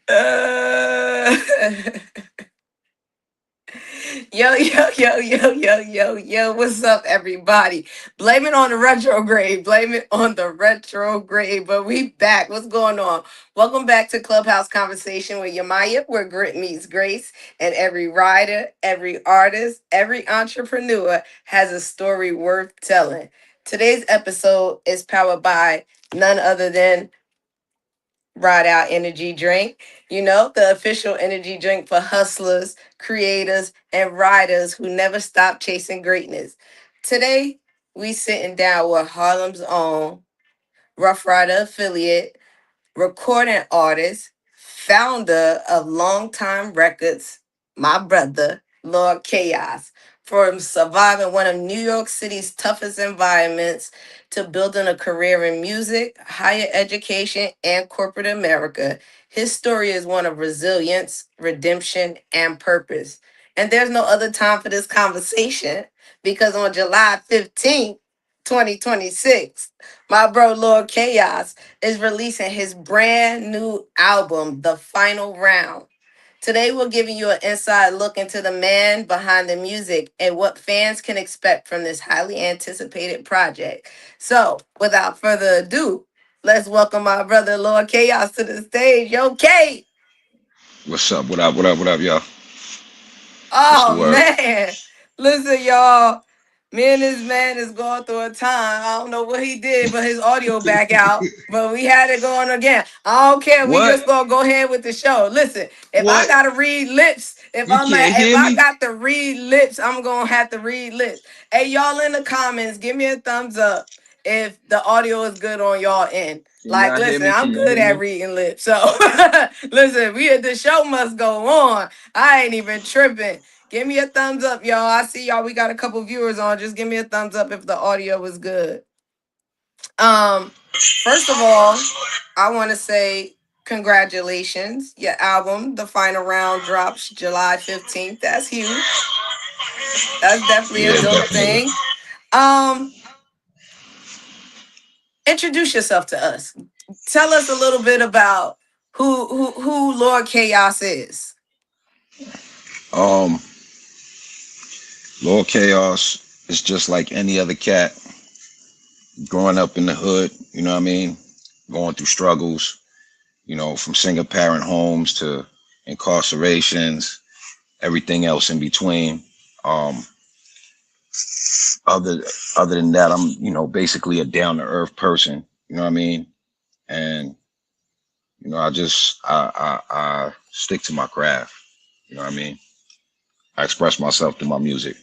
Uh, yo, what's up, everybody? Blame it on the retrograde. Blame it on the retrograde. But we back. What's going on? Welcome back to Clubhouse Conversation with Yemaya, where grit meets grace, and every writer, every artist, every entrepreneur has a story worth telling. Today's episode is powered by none other than Ride Out Energy Drink. You know, the official energy drink for hustlers, creators, and riders who never stop chasing greatness. Today, we sitting down with Harlem's own Ruff Ryder affiliate, recording artist, founder of Longtime Records, my brother, Lord Kaos, from surviving one of New York City's toughest environments to building a career in music, higher education, and corporate America. His story is one of resilience, redemption, and purpose. And there's no other time for this conversation because on July 15th, 2026, my bro Lord Chaos is releasing his brand new album, The Final Round. Today, we're giving you an inside look into the man behind the music and what fans can expect from this highly anticipated project. So, without further ado, let's welcome my brother Lord Chaos to the stage. Yo, K! What's up? What up? What up? What up, y'all? What's the Oh, word? man. Listen, y'all. Me and this man is going through a time. I don't know what he did, but his audio back out. But we had it going again. I don't care. We What? just gonna go ahead with the show. Listen, if I What? gotta read lips, You can't if hear I me? got to read lips, I'm gonna have to read lips. Hey, y'all in the comments, give me a thumbs up if the audio is good on y'all end. Can Like, y'all hear listen, me? I'm Can you good hear at me? reading lips. So listen, the show must go on. I ain't even tripping. Give me a thumbs up, y'all. I see y'all. We got a couple viewers on. Just give me a thumbs up if the audio is good. Um, First of all, I want to say congratulations. Your album, The Final Round, drops July 15th. That's huge. That's definitely a Yeah, dope definitely. thing. Introduce yourself to us. Tell us a little bit about who Lord Chaos is. Um, Lord Chaos is just like any other cat growing up in the hood. You know what I mean? Going through struggles. From single parent homes to incarcerations, everything else in between. Um, other other than that, I'm basically a down to earth person. You know what I mean? And I stick to my craft. You know what I mean? I express myself through my music.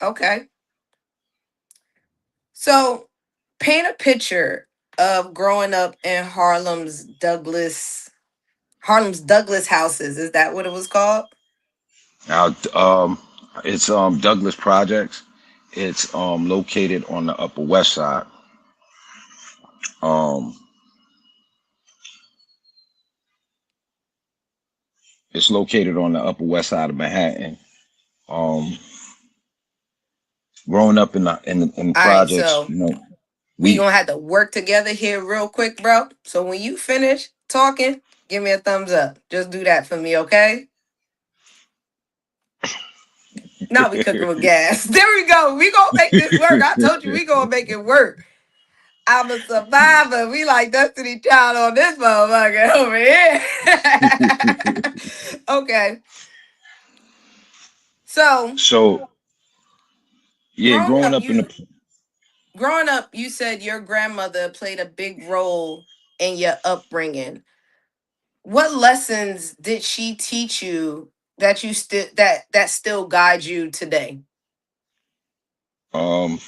Okay. So, paint a picture of growing up in Harlem's Douglas Houses. Is that what it was called? Now, it's Douglas Projects. It's located on the Upper West Side. Um, it's located on the Upper West Side of Manhattan. Um, Growing up in All right, projects, so we we gonna have to work together here real quick, bro. So when you finish talking, give me a thumbs up. Just do that for me, okay? Now we cooking with gas. There we go. We gonna make this work. I told you we gonna make it work. I'm a survivor. We like Destiny Child on this motherfucker over here. Okay. So so yeah, growing growing up, up in you the growing up, you said your grandmother played a big role in your upbringing. What lessons did she teach you that you still that still guide you today? um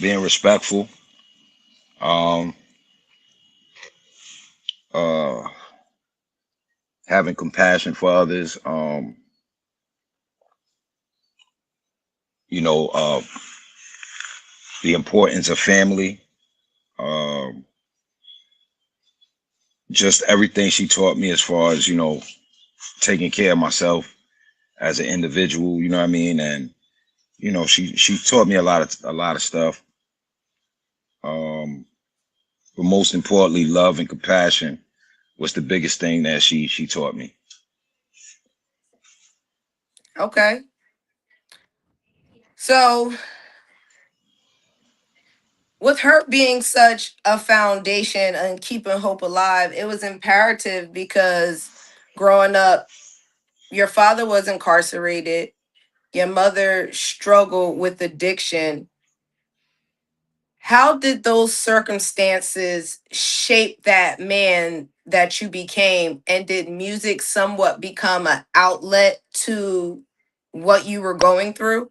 being respectful, um uh having compassion for others, you know, uh the importance of family, um just everything she taught me as far as, taking care of myself as an individual, you know what I mean? And she taught me a lot of stuff. Um but most importantly, love and compassion was the biggest thing that she taught me. Okay. So, with her being such a foundation and keeping hope alive, it was imperative because growing up, your father was incarcerated, your mother struggled with addiction. How did those circumstances shape that man that you became? And did music somewhat become an outlet to what you were going through?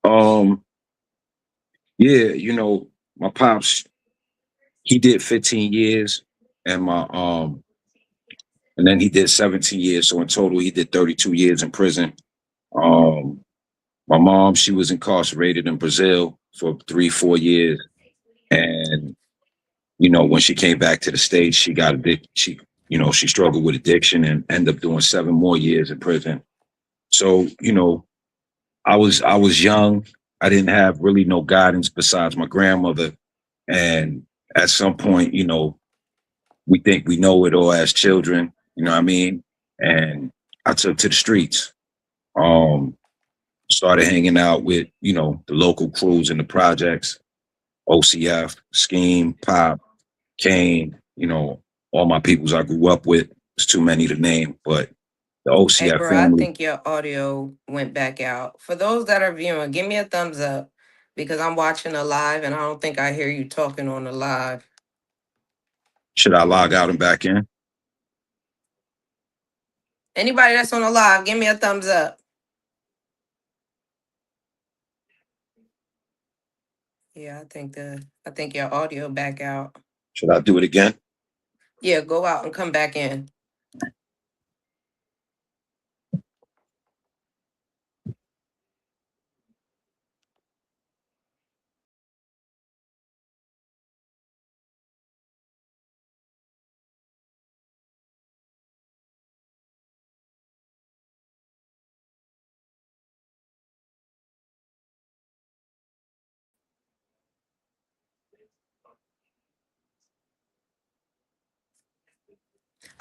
Um, yeah, my pops, he did 15 years, and my and then he did 17 years. So in total, he did 32 years in prison. Um, my mom, she was incarcerated in Brazil for 3, 4 years, and when she came back to the States, she got addicted. She struggled with addiction and ended up doing 7 more years in prison. So I was young. I didn't have really no guidance besides my grandmother. And at some point, we think we know it all as children, you know what I mean? And I took to the streets. Um, Started hanging out with, the local crews in the projects, OCF, Scheme, Pop, Kane, all my peoples I grew up with. It's too many to name, but the Hey, OCF bro, I family. think your audio went back out. For those that are viewing, give me a thumbs up because I'm watching a live and I don't think I hear you talking on the live. Should I log out and back in? Anybody that's on the live, give me a thumbs up. Yeah, I think your audio back out. Should I do it again? Yeah, go out and come back in.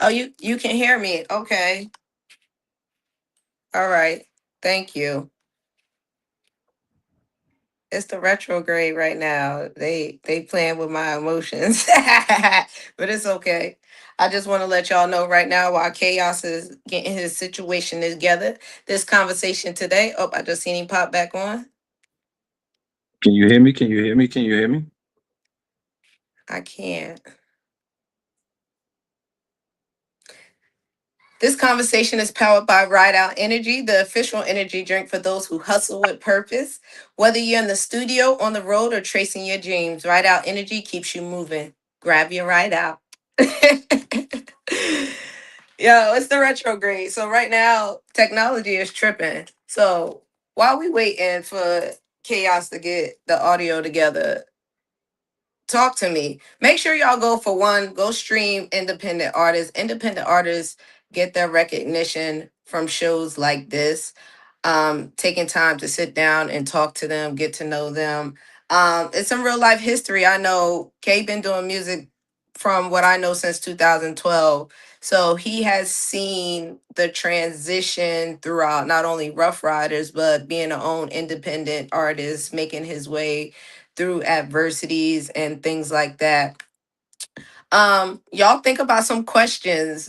Oh, you can hear me. Okay. All right. Thank you. It's the retrograde right now. They playing with my emotions. But it's okay. I just want to let y'all know right now while Chaos is getting his situation together. This conversation today. Oh, I just seen him pop back on. Can you hear me? Can you hear me? Can you hear me? I can't. This conversation is powered by Ride Out Energy, the official energy drink for those who hustle with purpose. Whether you're in the studio, on the road, or tracing your dreams, Ride Out Energy keeps you moving. Grab your ride out. Yo, it's the retrograde. So right now, technology is tripping. So while we waiting for Chaos to get the audio together, talk to me. Make sure y'all go for one, go stream independent artists. Independent artists get their recognition from shows like this. Taking time to sit down and talk to them, get to know them. It's some real life history. I know Kay been doing music from what I know since 2012. So he has seen the transition throughout not only Rough Riders, but being a own independent artist, making his way through adversities and things like that. Y'all think about some questions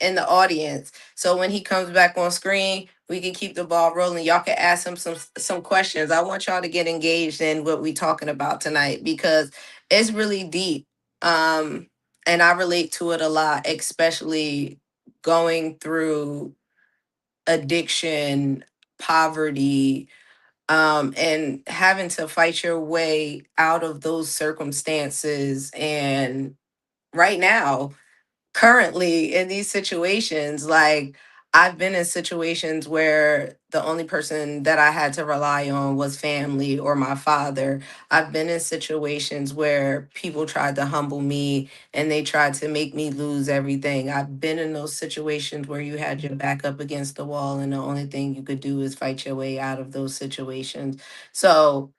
in the audience. So when he comes back on screen, we can keep the ball rolling. Y'all can ask him some questions. I want y'all to get engaged in what we talking about tonight because it's really deep. And I relate to it a lot, especially going through addiction, poverty, and having to fight your way out of those circumstances. And right now, currently in these situations, like I've been in situations where the only person that I had to rely on was family or my father. I've been in situations where people tried to humble me and they tried to make me lose everything. I've been in those situations where you had your back up against the wall and the only thing you could do is fight your way out of those situations. So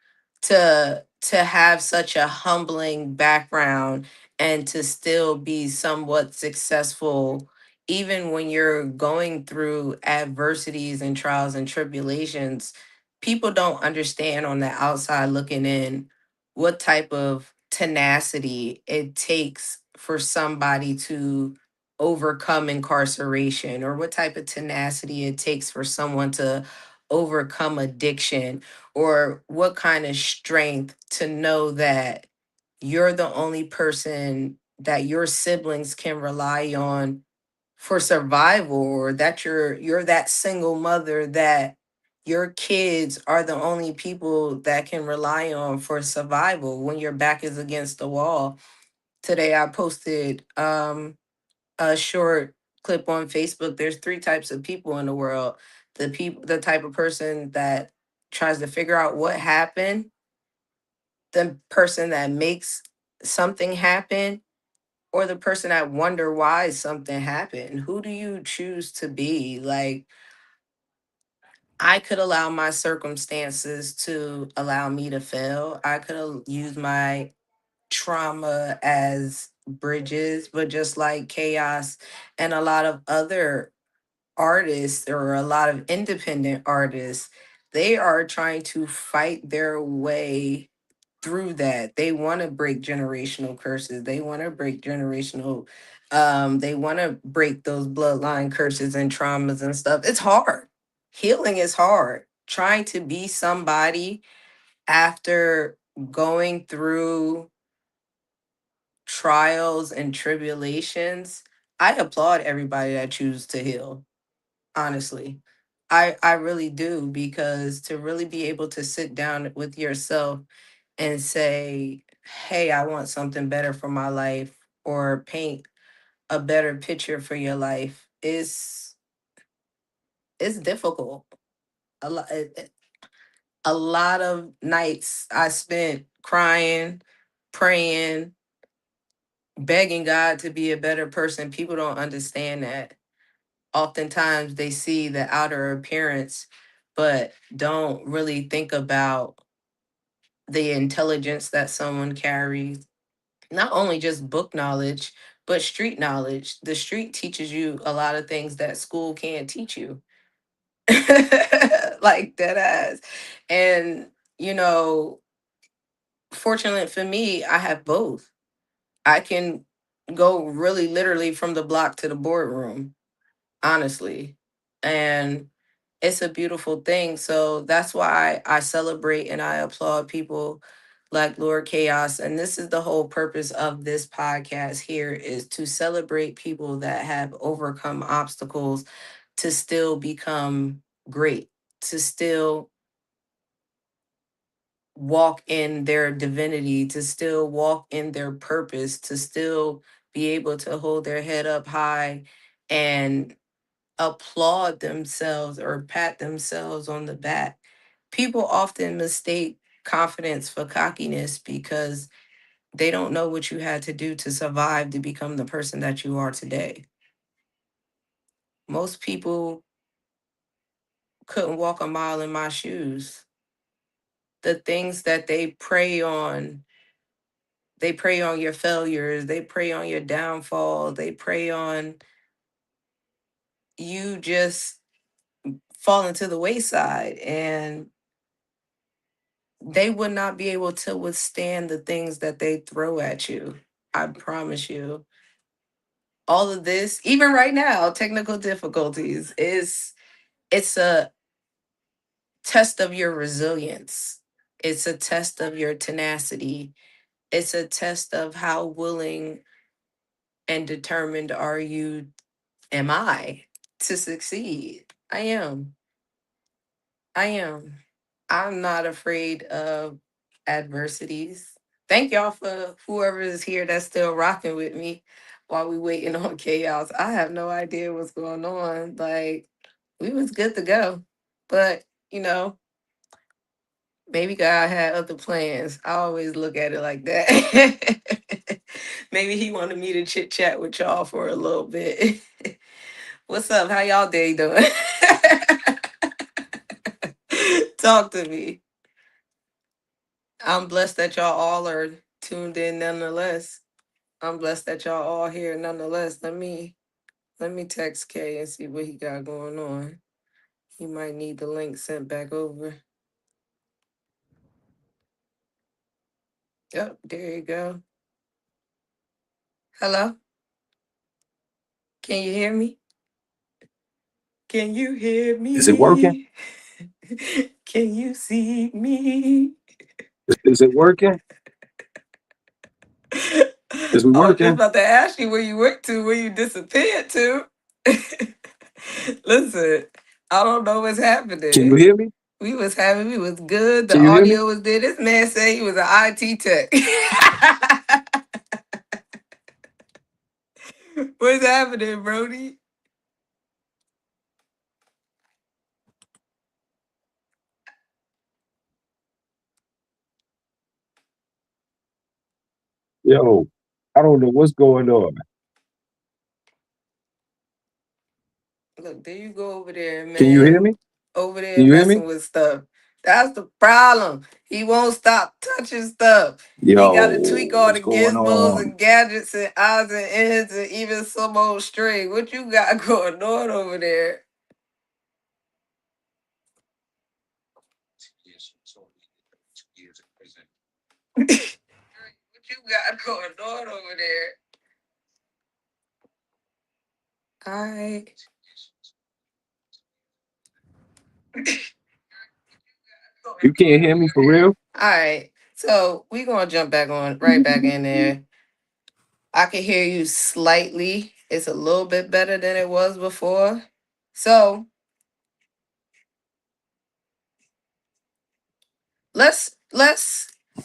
to to have such a humbling background and to still be somewhat successful even when you're going through adversities and trials and tribulations. People don't understand on the outside looking in what type of tenacity it takes for somebody to overcome incarceration, or what type of tenacity it takes for someone to overcome addiction, or what kind of strength to know that you're the only person that your siblings can rely on for survival, or that you're that single mother that your kids are the only people that can rely on for survival when your back is against the wall. Today I posted a short clip on Facebook. There's three types of people in the world. The type of person that tries to figure out what happened, the person that makes something happen, or the person that wonder why something happened. Who do you choose to be? Like, I could allow my circumstances to allow me to fail. I could use my trauma as bridges, but just like chaos and a lot of other artists, or a lot of independent artists, they are trying to fight their way through that. They want to break generational curses. They want to break generational they want to break those bloodline curses and traumas and stuff. It's hard. Healing is hard. Trying to be somebody after going through trials and tribulations. I applaud everybody that chooses to heal, honestly. I really do, because to really be able to sit down with yourself and say, "Hey, I want something better for my life," or paint a better picture for your life, is it's difficult. A lot of nights I spent crying, praying, begging God to be a better person. People don't understand that. Oftentimes they see the outer appearance, but don't really think about the intelligence that someone carries. Not only just book knowledge, but street knowledge. The street teaches you a lot of things that school can't teach you. Like that ass. And, you know, fortunate for me, I have both. I can go really literally from the block to the boardroom, honestly. And it's a beautiful thing. So that's why I celebrate and I applaud people like Lord Chaos. And this is the whole purpose of this podcast here, is to celebrate people that have overcome obstacles to still become great, to still walk in their divinity, to still walk in their purpose, to still be able to hold their head up high and applaud themselves or pat themselves on the back. People often mistake confidence for cockiness because they don't know what you had to do to survive to become the person that you are today. Most people couldn't walk a mile in my shoes. The things that they prey on your failures, they prey on your downfall, they prey on you just falling to the wayside, and they would not be able to withstand the things that they throw at you. I promise you. All of this, even right now, technical difficulties, is it's a test of your resilience. It's a test of your tenacity. It's a test of how willing and determined am I to succeed. I am. I am. I'm not afraid of adversities. Thank y'all for whoever is here that's still rocking with me while we waiting on chaos. I have no idea what's going on. Like, we was good to go. But, you know, maybe God had other plans. I always look at it like that. Maybe he wanted me to chit chat with y'all for a little bit. What's up? How y'all day doing? Talk to me. I'm blessed that y'all all are tuned in nonetheless. I'm blessed that y'all all here nonetheless. Let me text Kay and see what he got going on. He might need the link sent back over. Yep, there you go. Hello? Can you hear me? Can you hear Is it working? me? Can you see me? Is it working? Is it I was just working? about to ask you where you went to, where you disappeared to. Listen, I don't know what's Can you happening. hear me? We was good. The Can you hear me? audio was there. This man said he was an IT tech. What's happening, Brody? Yo, I don't know what's going on. Look, there you go over there, Can you hear man. me? Over Can there you hear me? messing with stuff. That's the problem. He won't stop touching stuff. He got to Yo, tweak all what's the going gizmos on? and gadgets and odds and ends and even some old string. What you got going on over there? What you got going on over there? All right. You can't hear me for real? All right. So we gonna jump back on right back in there. I can hear you slightly. It's a little bit better than it was before. So let's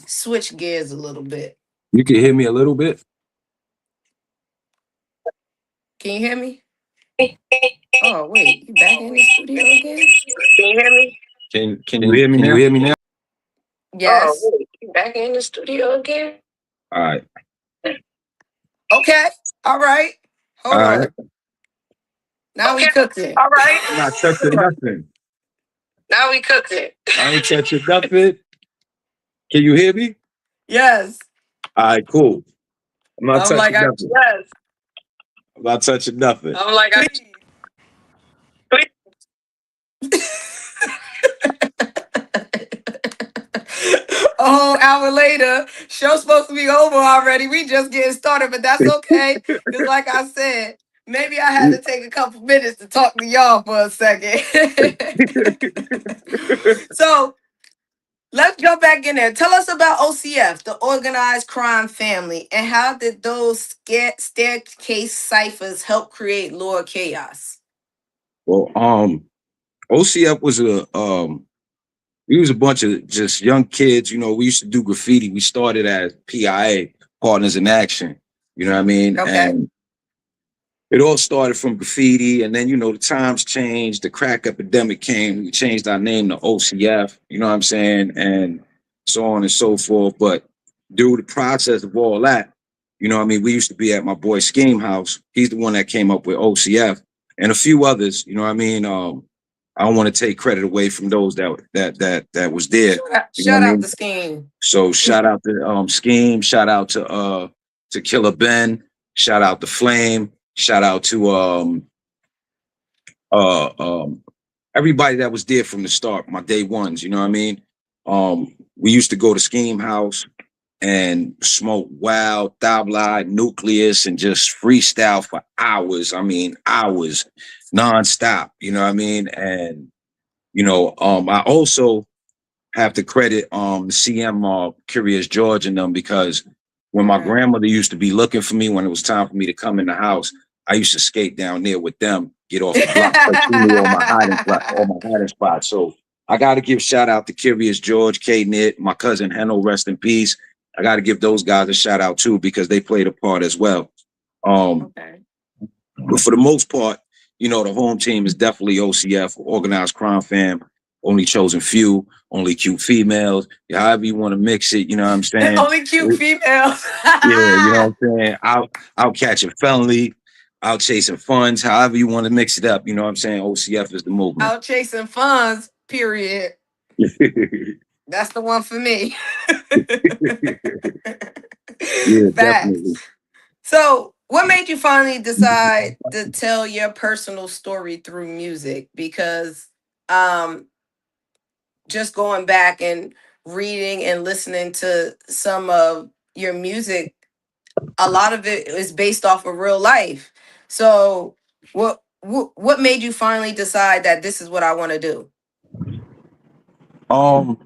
switch gears a little bit. You can hear me a little bit? Can you hear me? Oh wait, you back in the studio again? Can you hear me? Can you hear me Can now? you hear me now? Yes. Wait, you back in the studio again? All right. Okay. All right. All Hold right. on. Now we cooking. All right. I'm not touching nothing. Now we cooking. I ain't touching nothing. Can you hear me? Yes. All right, cool. I'm not I'm like touching I nothing. Yes. I'm not touching nothing. I'm like I a whole hour later. Show's supposed to be over already. We just getting started, but that's okay. Because, like I said, maybe I had to take a couple minutes to talk to y'all for a second. So let's jump back in there. Tell us about OCF, the Organized Crime Family, and how did those staircase ciphers help create Lord Chaos? Well, OCF was we was a bunch of just young kids. You know, we used to do graffiti. We started as PIA, Partners in Action. You know what I mean? Okay. And it all started from graffiti, and then the times changed. The crack epidemic came. We changed our name to OCF. You know what I'm saying, and so on and so forth. But through the process of all that, what I mean, we used to be at my boy Scheme House. He's the one that came up with OCF and a few others. You know what I mean. I don't want to take credit away from those that was there. You know what Shout I out mean. the scheme. So shout out to Scheme. Shout out to Killer Ben. Shout out to Flame. Shout out to uh um everybody that was there from the start, my day ones, you know what I mean? We used to go to Scheme House and smoke wild, tabla, nucleus, and just freestyle for hours. I mean, hours, nonstop, you know what I mean? And I also have to credit the CM Curious George and them, because when my grandmother used to be looking for me when it was time for me to come in the house, I used to skate down there with them, get off the block, because she knew all my hiding spots. So I got to give shout out to Curious George, K Knit, my cousin Heno, rest in peace. I got to give those guys a shout out too, because they played a part as well. Okay. But for the most part, the home team is definitely OCF, Organized Crime Fam, Only Chosen Few, Only Cute Females, however you want to mix it, you know what I'm saying? Only cute females. Yeah, you know what I'm saying? Out catching felony, out chasing funds, however you want to mix it up, you know what I'm saying? OCF is the movement. Out chasing funds, period. That's the one for me. Yeah, Facts. definitely. So, what made you finally decide to tell your personal story through music? Because um just going back and reading and listening to some of your music, a lot of it is based off of real life. So, what made you finally decide that this is what I want to do? Um,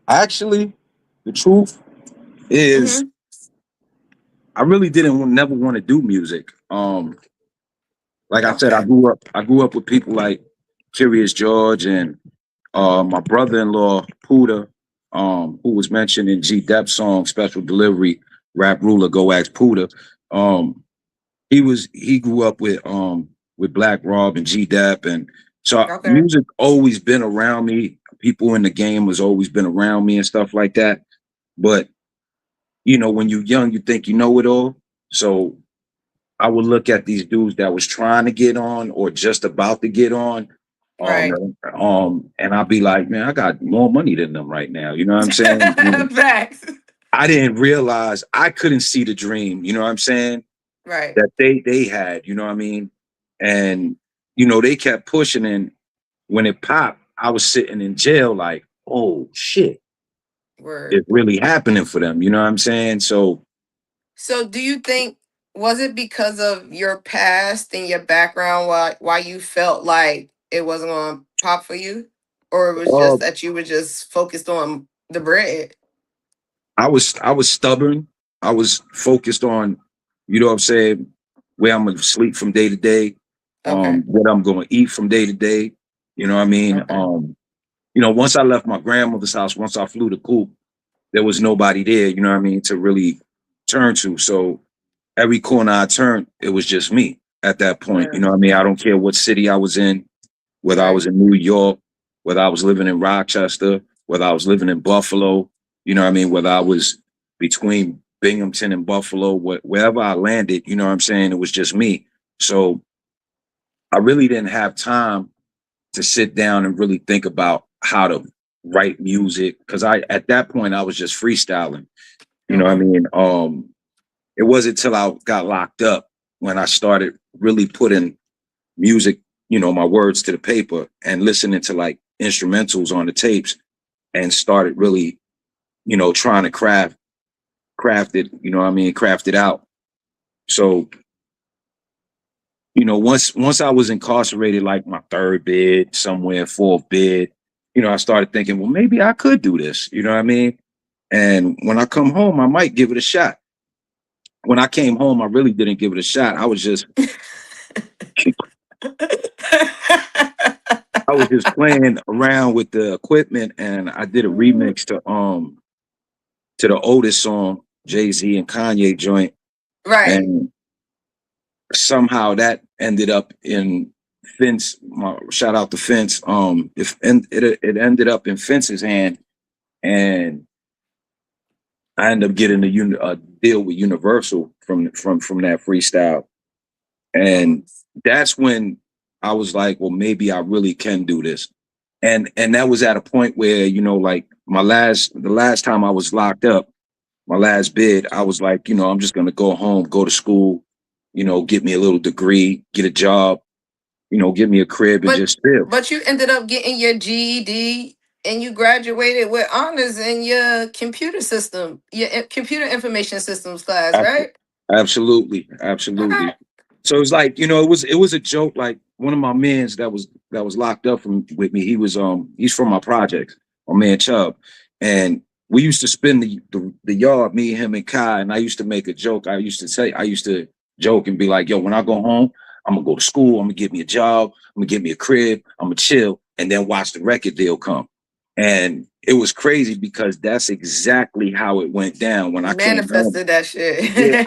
actually, the truth is, Mm-hmm. I really didn't never want to do music. Like I said, Okay. I grew up with people like Curious George and my brother-in-law Puda, who was mentioned in G Dep's song "Special Delivery." Rap Ruler, go ask Puda. Um, he grew up with Black Rob and G Dep, and so Okay. music always been around me. People in the game was always been around me and stuff like that. But you know, when you're young, you think you know it all. So I would look at these dudes that was trying to get on or just about to get on, Right. and I'd be like, man, I got more money than them right now. You know what I'm saying? And Facts. I didn't realize I couldn't see the dream. You know what I'm saying? Right. That they had. You know what I mean? And you know they kept pushing, and when it popped, I was sitting in jail, like, oh shit, Word. it's really happening for them. You know what I'm saying? So, So, do you think, was it because of your past and your background why you felt like it wasn't going to pop for you, or it was uh, just that you were just focused on the bread? I was stubborn. I was focused on, you know what I'm saying, where I'm gonna sleep from day to day, Okay. what I'm gonna eat from day to day. You know what I mean? Okay. You know, once I left my grandmother's house, once I flew the coop, there was nobody there, you know what I mean, to really turn to. So every corner I turned, it was just me at that point. You Word. know what I mean? I don't care what city I was in, whether I Right. was in New York, whether I was living in Rochester, whether I was living in Buffalo, you know what I mean, whether I was between Binghamton and Buffalo, wherever I landed, you know what I'm saying, it was just me. So I really didn't have time to sit down and really think about how to write music because I at that point I was just freestyling. You know what I Okay. mean? It wasn't until I got locked up when I started really putting music, you know, my words to the paper and listening to like instrumentals on the tapes and started really, you know, trying to craft it, you know what I mean, craft it out. So, you know, once I was incarcerated, like my third bid, somewhere, fourth bid, you know, I started thinking, well, maybe I could do this, you know what I mean? And when I come home, I might give it a shot. When I came home, I really didn't give it a shot. I was just playing around with the equipment and I did a remix to the Otis song, Jay-Z and Kanye joint. Right. And somehow that ended up in Fence. Shout out to Fence. If and it ended up in Fence's hand, and I ended up getting a deal with Universal from that freestyle, Oh, and that's when I was like, well, maybe I really can do this, and that was at a point where you know, like the last time I was locked up, my last bid, I was like, you know, I'm just gonna go home, go to school, you know, get me a little degree, get a job, you know, give me a crib and but just chill. but you ended up getting your GED and you graduated with honors in your computer system, your computer information systems class, Ab- right? Absolutely, All absolutely. right. So it's like, you know, it was a joke. Like one of my mans that was locked up from with me. He's from my projects, my man Chubb, and we used to spin the yard, me, him, and Kai. And I used to make a joke. I used to joke and be like, yo, when I go home, I'm gonna go to school. I'm gonna get me a job. I'm gonna get me a crib. I'm gonna chill, and then watch the record deal come. And it was crazy because that's exactly how it went down when I You came home. manifested that Yeah, shit.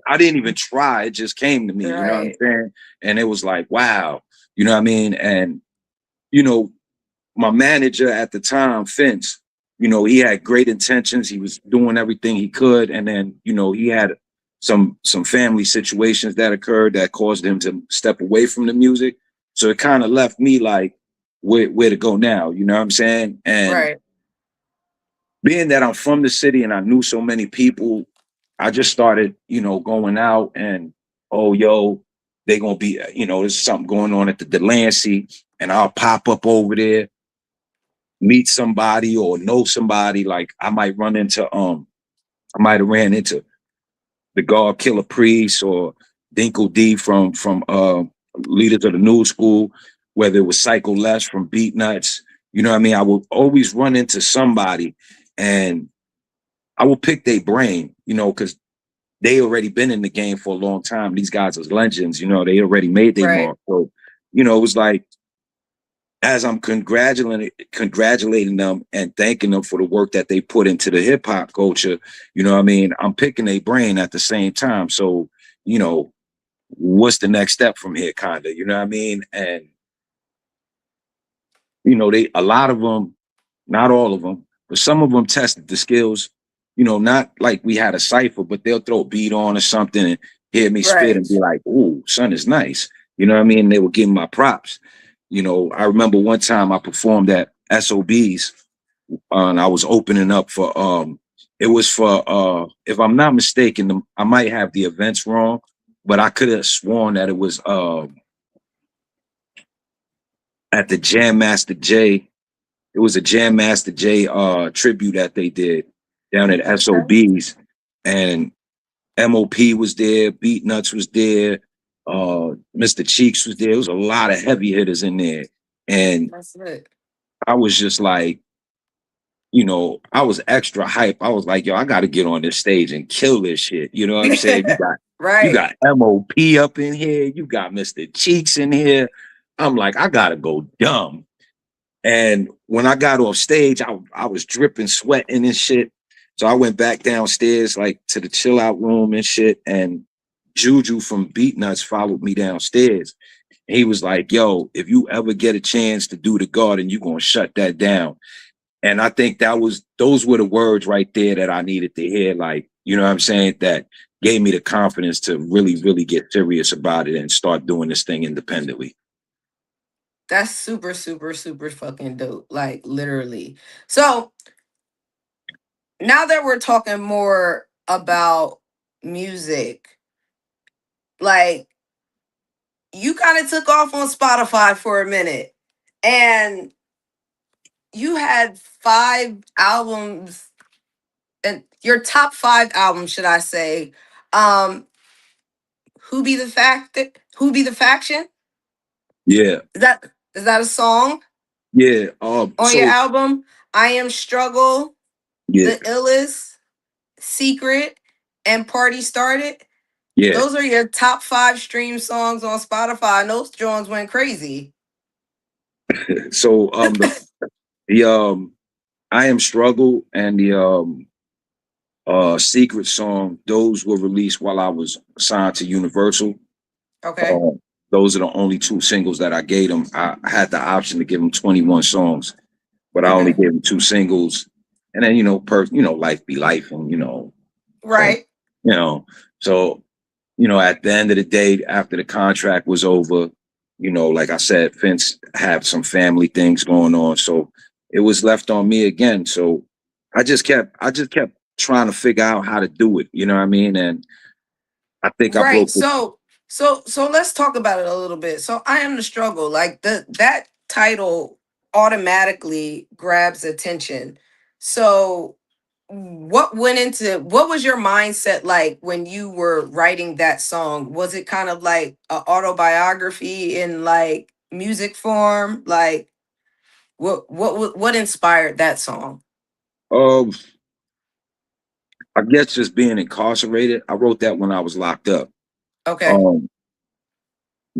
I didn't even try. It just came to me, you know what I'm Right. saying? And it was like, wow, you know what I mean? And, you know, my manager at the time, Fence, you know, he had great intentions. He was doing everything he could. And then, you know, he had some family situations that occurred that caused him to step away from the music. So it kind of left me like, where to go now, you know what I'm saying? And Right. being that I'm from the city and I knew so many people, I just started, going out and, oh, yo, they gonna be, there's something going on at the Delancey, and I'll pop up over there, meet somebody or know somebody. Like I might have ran into the God Killer Priest or Dinkle D from Leaders of the New School, whether it was Psycho Les from Beat Nuts. You know what I mean? I will always run into somebody and I will pick their brain, because they already been in the game for a long time. These guys are legends, they already made their Right. mark. So, it was like as I'm congratulating them and thanking them for the work that they put into the hip hop culture, what I mean? I'm picking their brain at the same time. So, you know, what's the next step from here, kinda, you know what I mean? And they a lot of them, not all of them, but some of them tested the skills. Not like we had a cipher, but they'll throw a beat on or something and hear me spit Right. and be like, "Ooh, son is nice." You know what I mean? They would give me my props. I remember one time I performed at SOBs, and I was opening up for it was for if I'm not mistaken, I might have the events wrong, but I could have sworn that it was at the Jam Master Jay. It was a Jam Master Jay tribute that they did down at Okay. SOBs, and MOP was there, Beat Nuts was there, Mr. Cheeks was there. It was a lot of heavy hitters in there. And That's it. I was just like, I was extra hype. I was like, yo, I gotta get on this stage and kill this shit. You know what I'm saying? You Right. got MOP up in here, you got Mr. Cheeks in here. I'm like, I gotta go dumb. And when I got off stage, I was dripping, sweating and shit. So I went back downstairs, like to the chill out room and shit. And Juju from Beat Nuts followed me downstairs. And he was like, yo, if you ever get a chance to do the garden, you're gonna shut that down. And I think those were the words right there that I needed to hear. Like, you know what I'm saying? That gave me the confidence to really, really get serious about it and start doing this thing independently. That's super, super, super fucking dope. Like literally. So now that we're talking more about music, like you kind of took off on Spotify for a minute and you had 5 albums and your top 5 albums, should I say. Um, Who Be the Faction? Yeah, Is that a song yeah. on your So album? I Am Struggle, yeah, The Illest, Secret, and Party Started. yeah. Those are your top 5 stream songs on Spotify, and those Jones went crazy. So the I Am Struggle and the Secret song, those were released while I was signed to Universal. Okay. Uh, those are the only 2 singles that I gave them. I had the option to give them 21 songs, but I only Okay. gave them 2 singles. And then, life be life. And, so, Right. you know, so, at the end of the day, after the contract was over, like I said, Vince had some family things going on. So it was left on me again. So I just kept trying to figure out how to do it. You know what I mean? And I think I Right. broke the So let's talk about it a little bit. So I Am the Struggle, like that title automatically grabs attention. So what was your mindset like when you were writing that song? Was it kind of like an autobiography in like music form? Like what inspired that song? um I guess just being incarcerated. I wrote that when I was locked up. Okay. Um,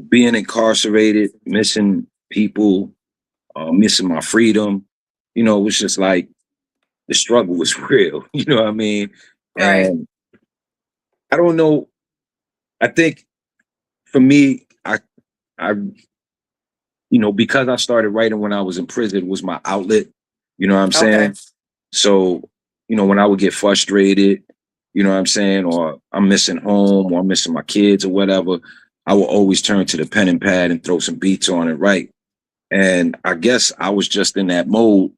Being incarcerated, missing people, missing my freedom. It was just like the struggle was real. You know what I mean? Right. And I don't know. I think for me, I, because I started writing when I was in prison was my outlet. You know what I'm Okay. saying? So, when I would get frustrated, you know what I'm saying, or I'm missing home or I'm missing my kids or whatever, I will always turn to the pen and pad and throw some beats on it, right? And I guess I was just in that mode,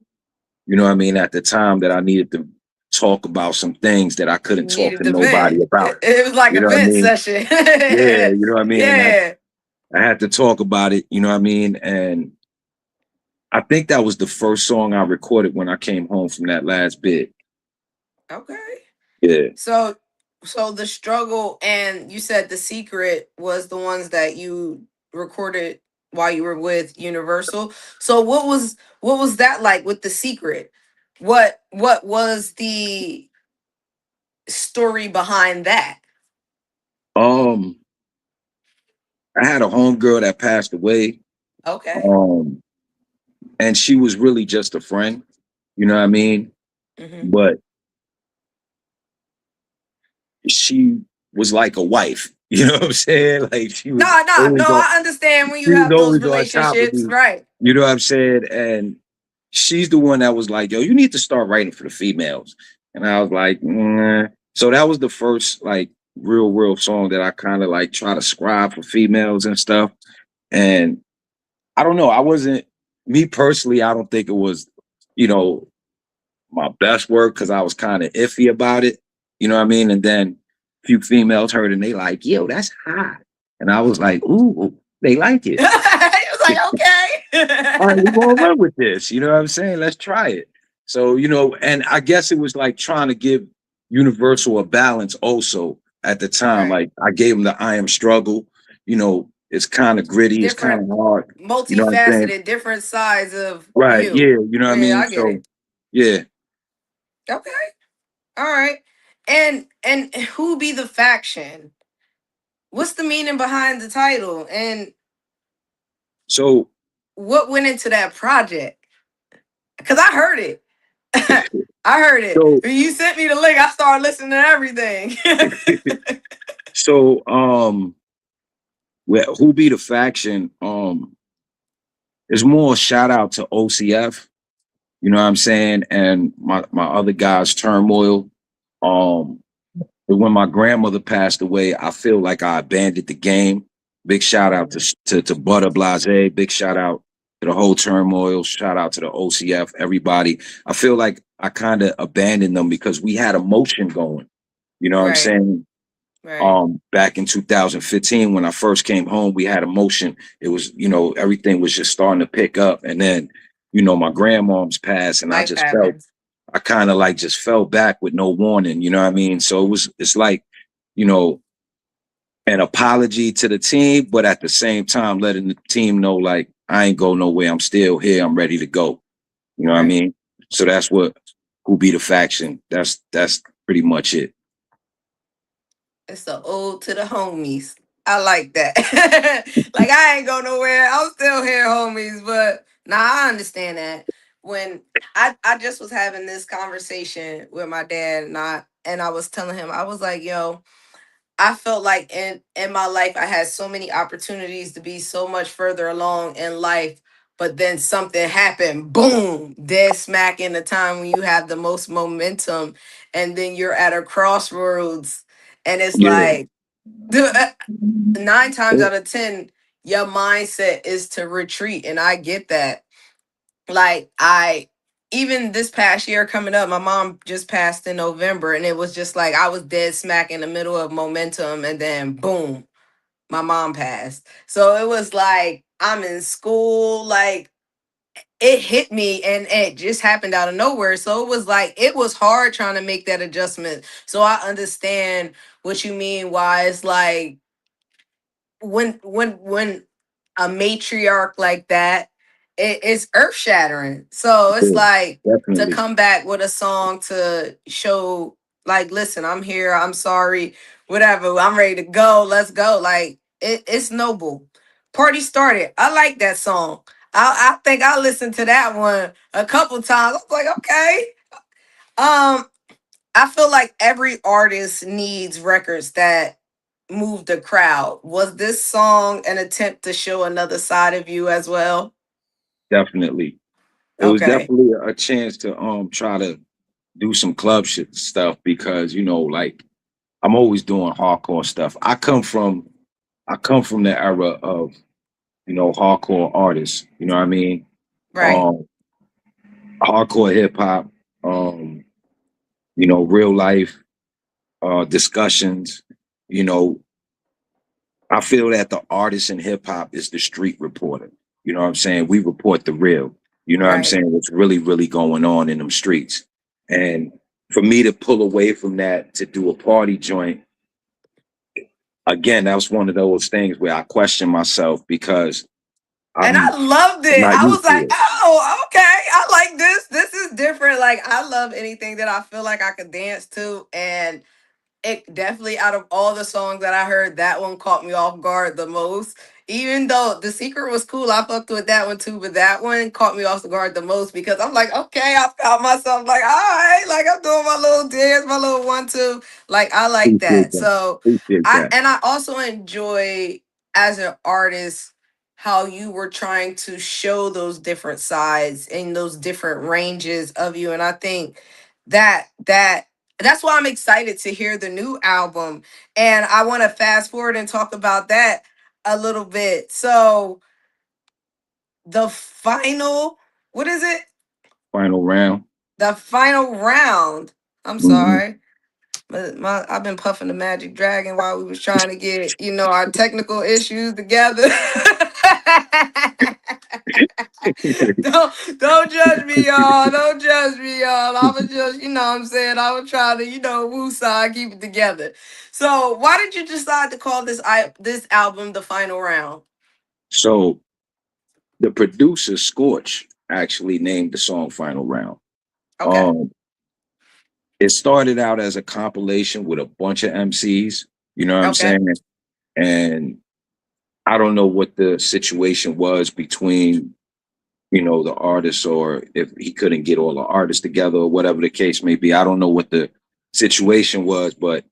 you know what I mean, at the time that I needed to talk about some things that I couldn't talk Needed to to vent. nobody about. It was like You a know what I vent mean? session. Yeah, you know what I mean? And Yeah. I had to talk about it, you know what I mean? And I think that was the first song I recorded when I came home from that last bit. Okay. Yeah. So so the struggle, and you said The Secret was the ones that you recorded while you were with Universal. So what was that like with The Secret? What was the story behind that? Um, I had a homegirl that passed away. Okay. Um, and she was really just a friend, you know what I mean? Hmm. But she was like a wife, you know what I'm saying? Like No, no, no. I understand when she you was have those always on top of relationships, me, right? you know what I'm saying? And she's the one that was like, yo, you need to start writing for the females. And I was like, nah. So that was the first like real song that I kind of like try to scribe for females and stuff. And I don't know, I wasn't me personally, I don't think it was, you know, my best work because I was kind of iffy about it. You know what I mean? And then a few females heard it and they like, yo, that's hot. And I was like, ooh, they like it. It was like, All right, we're okay. gonna run with this. You know what I'm saying? Let's try it. So, you know, and I guess it was like trying to give Universal a balance also at the time. Right. Like I gave them the I Am Struggle, you know, it's kind of gritty, it's kind Different, of hard. You know what I'm saying? multifaceted, different sides of Right, yeah, you. you know what I Yeah, mean? I get So it. yeah. Okay. All right. And who be the faction? What's the meaning behind the title? And So what went into that project? Because I heard it. I heard it. so When you sent me the link, I started listening to everything. so well, who be the faction? It's more a shout out to OCF, you know what I'm saying, and my other guys, Turmoil. Um, but when my grandmother passed away, I feel like I abandoned the game. Big shout out to Butter Blase. Big shout out to the whole Turmoil. Shout out to the OCF. Everybody. I feel like I kind of abandoned them because we had emotion going. You know what I'm Right. saying? Right. Back in 2015 when I first came home, we had emotion. It was, you know, everything was just starting to pick up. And then, you know, my grandmom's passed and Life happens. I kind of like just fell back with no warning, you know what I mean? So it's like, you know, an apology to the team, but at the same time, letting the team know, like, I ain't go nowhere. I'm still here. I'm ready to go. You know what I Right. mean? So that's what, who be the faction. That's pretty much it. It's the ode to the homies. I like that. Like I ain't go nowhere. I'm still here, homies. But nah, I understand that. When I just was having this conversation with my dad, and I was telling him, I was like, yo, I felt like in my life I had so many opportunities to be so much further along in life, but then something happened, boom, dead smack in the time when you have the most momentum, and then you're at a crossroads, and it's Yeah. like nine times out of ten, your mindset is to retreat, and I get that. Like I even this past year coming up, my mom just passed in November, and it was just like I was dead smack in the middle of momentum, and then boom, my mom passed. So it was like I'm in school, like it hit me, and it just happened out of nowhere. So it was like it was hard trying to make that adjustment. So I understand what you mean, why it's like when a matriarch like that, it's earth shattering. So it's Yeah, like to definitely. come back with a song to show, like, listen, I'm here, I'm sorry, whatever, I'm ready to go, let's go. Like it's noble. Party started. I like that song. I think I listened to that one a couple times. I was like, okay. Um, I feel like every artist needs records that move the crowd. Was this song an attempt to show another side of you as well? Definitely. It was Okay. definitely a chance to try to do some club shit stuff because, you know, like I'm always doing hardcore stuff. I come from the era of, you know, hardcore artists. You know what I mean? Right. Um, hardcore hip hop, um, real life discussions. You know, I feel that the artist in hip hop is the street reporter. You know what I'm saying? We report the real. You know what I'm Right. saying? What's really, really going on in them streets. And for me to pull away from that to do a party joint, again, that was one of those things where I question myself because And I I'm loved I'm it. not I used was to like, it. oh, okay. I like this. This is different. Like, I love anything that I feel like I could dance to. And it definitely, out of all the songs that I heard, that one caught me off guard the most. Even though The Secret was cool, I fucked with that one too, but that one caught me off the guard the most because I'm like, okay, I found myself like, all right, like I'm doing my little dance, my little 1 2. Like I like Appreciate that. that. So Appreciate that. I also enjoy as an artist how you were trying to show those different sides and those different ranges of you. And I think that's why I'm excited to hear the new album. And I want to fast forward and talk about that a little bit. So the final, what is it? Final round. The final round. I'm Hmm. sorry. I've been puffing the magic dragon while we was trying to get, our technical issues together. Don't judge me, y'all. Don't judge me, y'all. I was just, what I'm saying, I was trying to, woo side, keep it together. So why did you decide to call this album The Final Round? So the producer Scorch actually named the song Final Round. Okay. Um, it started out as a compilation with a bunch of MCs, you know what I'm Okay. saying? And I don't know what the situation was between, the artists or if he couldn't get all the artists together or whatever the case may be. I don't know what the situation was, but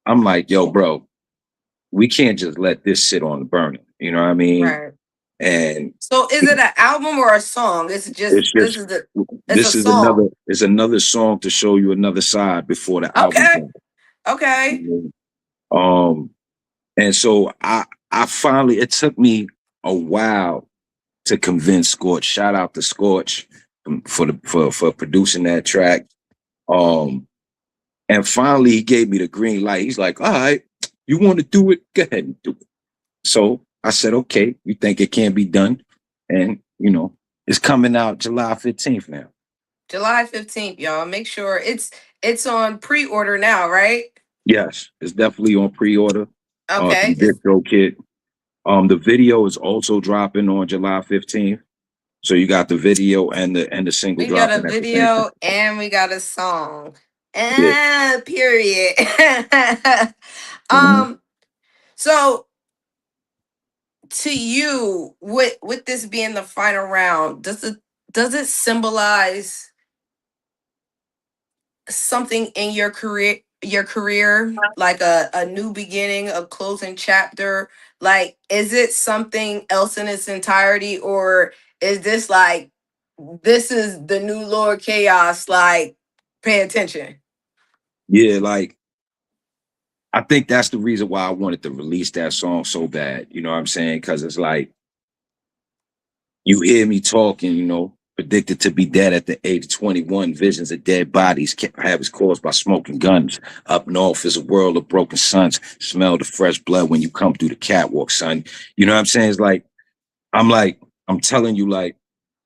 I'm like, yo, bro, we can't just let this sit on the burner. You know what I mean? Right. And So is it an album or a song? It's just it's just it's a this song. is another song to show you another side before the album Okay. comes. Okay. You know? And so I finally it took me a while to convince Scorch. Shout out to Scorch for producing that track. Um, and finally he gave me the green light. He's like, all right, you want to do it? Go ahead and do it. So I said, okay, you think it can be done? And it's coming out July 15th now. July 15th, y'all. Make sure it's on pre-order now, right? Yes, it's definitely on pre-order through Okay. DistroKid. The video is also dropping on July 15th. So you got the video and the single We got a dropping at the same video time. and we got a song. Yeah. Period. Mhm. um, so to you, with this being the final round, does it symbolize something in your career, like a new beginning, a closing chapter? Like, is it something else in its entirety, or is this like this is the new Lord Chaos? Like, pay attention. Yeah, like I think that's the reason why I wanted to release that song so bad. You know what I'm saying? Because it's like you hear me talking, predicted to be dead at the age of 21. Visions of dead bodies habits caused by smoking guns. Up north is a world of broken suns. Smell the fresh blood when you come through the catwalk, son. You know what I'm saying? It's like, I'm telling you, like,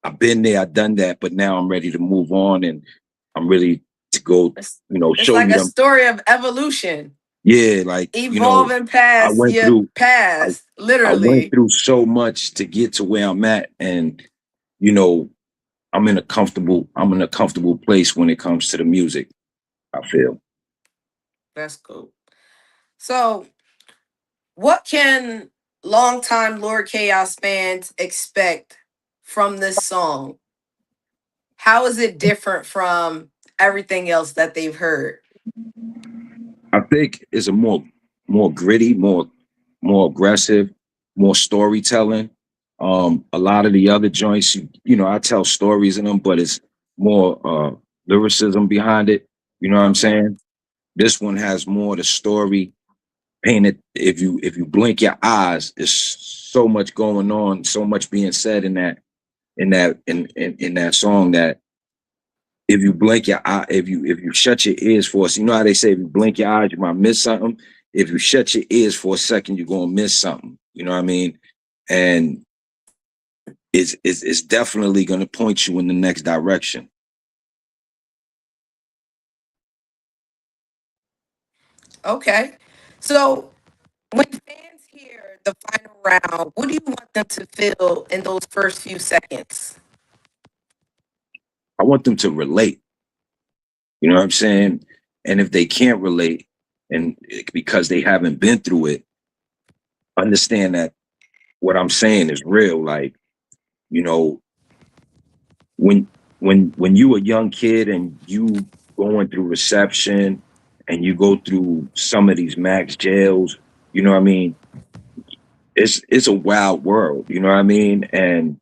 I've been there, I've done that, but now I'm ready to move on and I'm ready to go, It's show like you a them. story of evolution, Yeah, like, evolving I past went your through I, past, I went literally. through so much to get to where I'm at. And, you know, I'm in a comfortable place when it comes to the music, I feel. That's cool. So, what can longtime Lord Chaos fans expect from this song? How is it different from everything else that they've heard? I think it's a more gritty, more aggressive, more storytelling. A lot of the other joints, I tell stories in them, but it's more lyricism behind it. You know what I'm Okay. saying? This one has more the story painted. If you blink your eyes, there's so much going on, so much being said in that song that if you blink your eye, if you shut your ears for us, you know how they say if you blink your eyes, you might miss something. If you shut your ears for a second, you're gonna miss something. You know what I mean? And it's definitely gonna point you in the next direction. Okay. So when fans hear the final round, what do you want them to feel in those first few seconds? I want them to relate. You know what I'm saying? And if they can't relate, and because they haven't been through it, understand that what I'm saying is real. Like, you know, when when you a young kid and you going through reception and you go through some of these max jails, you know what I mean? It's a wild world, you know what I mean? And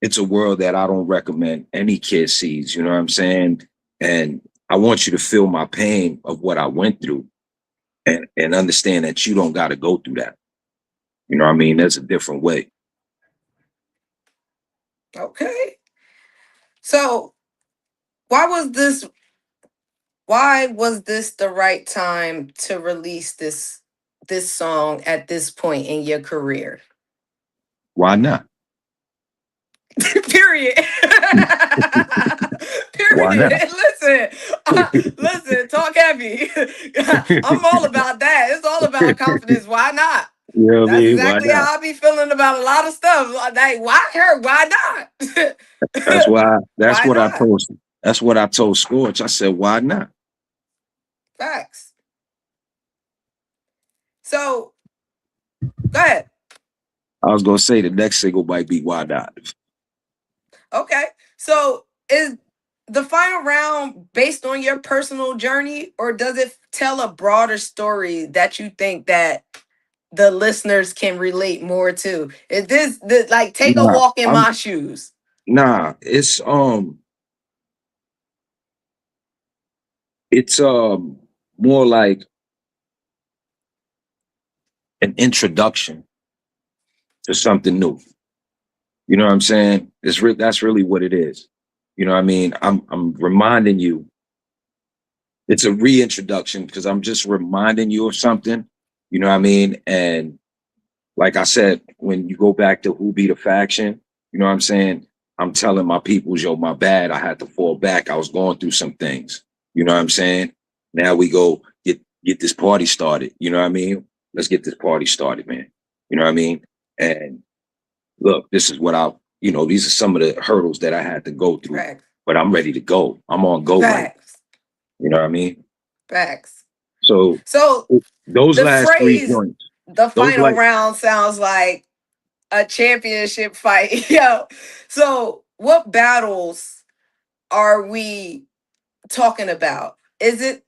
it's a world that I don't recommend any kid sees, you know what I'm saying? And I want you to feel my pain of what I went through and understand that you don't got to go through that. You know what I mean? There's a different way. Okay. So why was this why was this the right time to release this song at this point in your career? Why not? Period. Why Period. not? Listen, listen, talk heavy. I'm all about that. It's all about You confidence. Why not? know what I That's mean? Why exactly not? how I be feeling about a lot of stuff. Like, why her? Why That's not? why. That's Why what I not? told. That's what I told Scorch. I said, why not? Facts. So go ahead. I was gonna say the next single might be why not. Okay. So is the final round based on your personal journey, or does it tell a broader story that you think that the listeners can relate more to? Is this like take a Nah, walk in I'm my shoes? nah. It's more like an introduction to something new. You know what I'm saying? That's really what it is. You know what I mean? I'm reminding you. It's a reintroduction because I'm just reminding you of something. You know what I mean? And like I said, when you go back to who be the faction, you know what I'm saying? I'm telling my peoples, yo, my bad. I had to fall back. I was going through some things. You know what I'm saying? Now we go get this party started. You know what I mean? Let's get this party started, man. You know what I mean? And look, this is what these are some of the hurdles that I had to go through, Facts. but I'm ready to go. I'm on go right. Facts. You know what I mean? Facts. So So those the last three phrase joints, the those final like, round sounds like a championship fight. Yo. So what battles are we talking about? Is it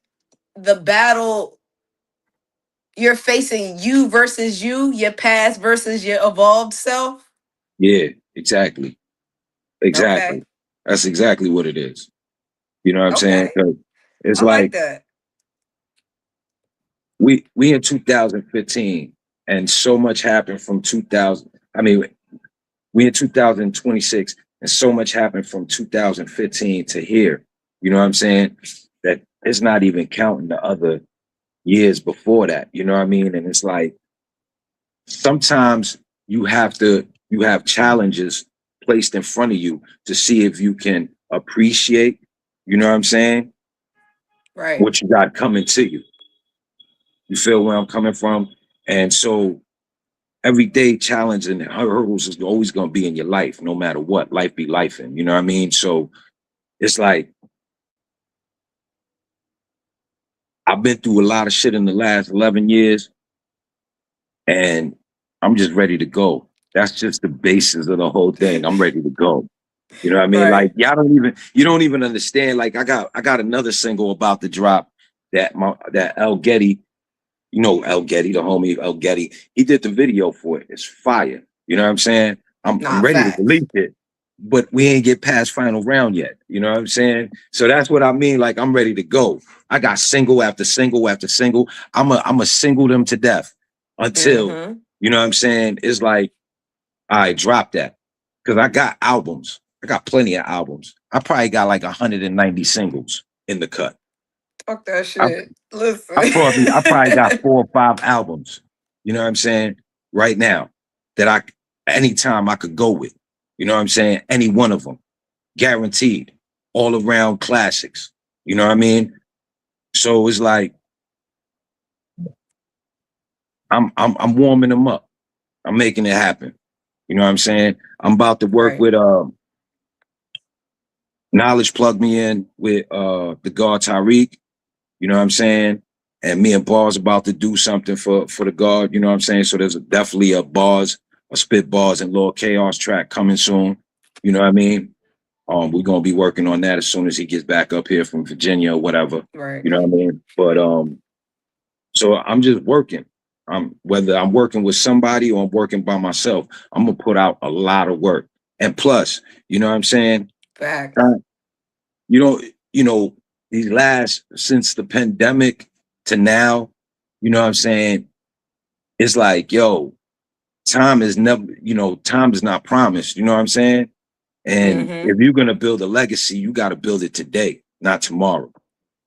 the battle you're facing, you versus you, your past versus your evolved self? yeah, exactly. Okay. Exactly. That's exactly what it is. You know what I'm saying? Okay. 'Cause it's I like like that. we in 2015 and so much happened from 2000. I mean, we in 2026 and so much happened from 2015 to here. You know what I'm saying? That it's not even counting the other years before that. You know what I mean? And it's like sometimes you have challenges placed in front of you to see if you can appreciate, you know what I'm saying, Right. what you got coming to you. You feel where I'm coming from? And so everyday challenge and hurdles is always gonna be in your life, no matter what. Life be life in, you know what I mean? So it's like I've been through a lot of shit in the last 11 years, and I'm just ready to go. That's just the basis of the whole thing. I'm ready to go. You know what I mean? Like Right. you don't even understand. Like I got another single about to drop that El Getty, you know El Getty, the homie El Getty, he did the video for it. It's fire. You know what I'm saying? I'm Not ready to facts. release it, but we ain't get past final round yet. You know what I'm saying? So that's what I mean. Like I'm ready to go. I got single after single after single. I'm a single them to death until, Mm-hmm. you know what I'm saying? It's like, all right, drop that. Cause I got albums. I got plenty of albums. I probably got like 190 singles in the cut. Talk that I, shit. Listen. I probably got 4 or 5 albums. You know what I'm saying? Right now, that I anytime I could go with. You know what I'm saying? Any one of them, guaranteed. All around classics. You know what I mean? So it's like I'm warming them up. I'm making it happen. You know what I'm saying? I'm about to work Right. with Knowledge plugged me in with the guard Tariq. You know what I'm saying? And me and Bars about to do something for the guard. You know what I'm saying? So there's definitely a spit bars and Lord Kaos track coming soon. You know what I mean? We're gonna be working on that as soon as he gets back up here from Virginia or whatever. Right. You know what I mean? But so I'm just working. Whether I'm working with somebody or I'm working by myself, I'm gonna put out a lot of work. And plus, you know what I'm saying? Facts. You know, you know, these last since the pandemic to now, you know what I'm saying? It's like, yo, time is never, time is not promised. You know what I'm saying? And Mm-hmm. if you're gonna build a legacy, you gotta build it today, not tomorrow.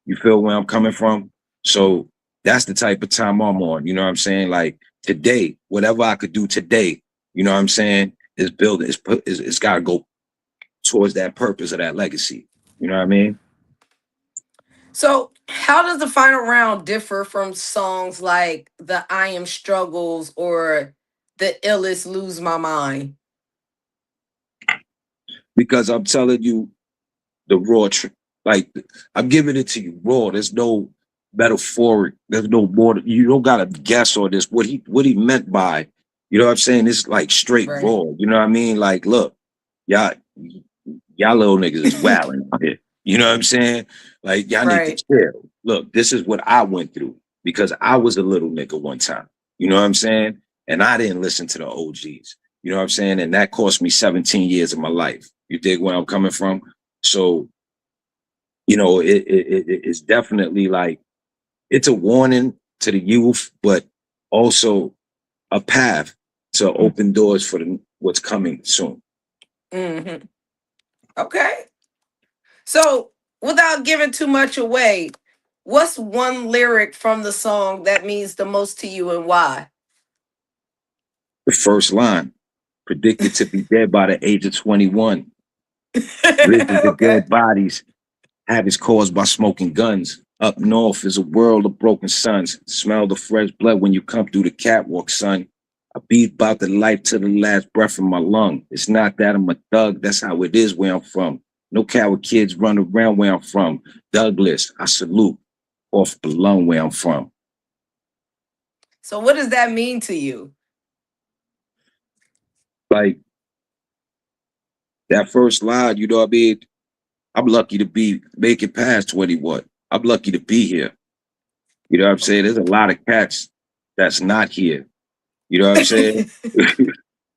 You feel where I'm coming from? So that's the type of time I'm on. You know what I'm saying? Like today, whatever I could do today, you know what I'm saying, is build it. It's gotta go towards that purpose of that legacy. You know what I mean? So, how does the final round differ from songs like the I Am Struggles or the Illest Lose My Mind? Because I'm telling you the like I'm giving it to you raw. There's no metaphoric. There's no more. You don't gotta guess on this. What he meant by, you know what I'm saying? It's like straight Right. raw. You know what I mean? Like, look, y'all, y'all little niggas is wilding out here. You know what I'm saying? Like, y'all need to Right. chill. Look, this is what I went through because I was a little nigga one time. You know what I'm saying? And I didn't listen to the OGs. You know what I'm saying? And that cost me 17 years of my life. You dig where I'm coming from? So, it's definitely like it's a warning to the youth, but also a path to open doors for what's coming soon. Mm-hmm. Okay. So, without giving too much away, what's one lyric from the song that means the most to you and why? The first line, predicted to be dead by the age of 21. Rivers of Okay. dead bodies, habits caused by smoking guns. Up north is a world of broken suns. Smell the fresh blood when you come through the catwalk, son. I beat about the life to the last breath in my lung. It's not that I'm a thug, that's how it is where I'm from. No coward kids run around where I'm from. Douglas, I salute. Off belong where I'm from. So, what does that mean to you? Like that first line, you know what I mean? I'm lucky to be making past 21. I'm lucky to be here. You know what I'm saying? There's a lot of cats that's not here. You know what I'm saying?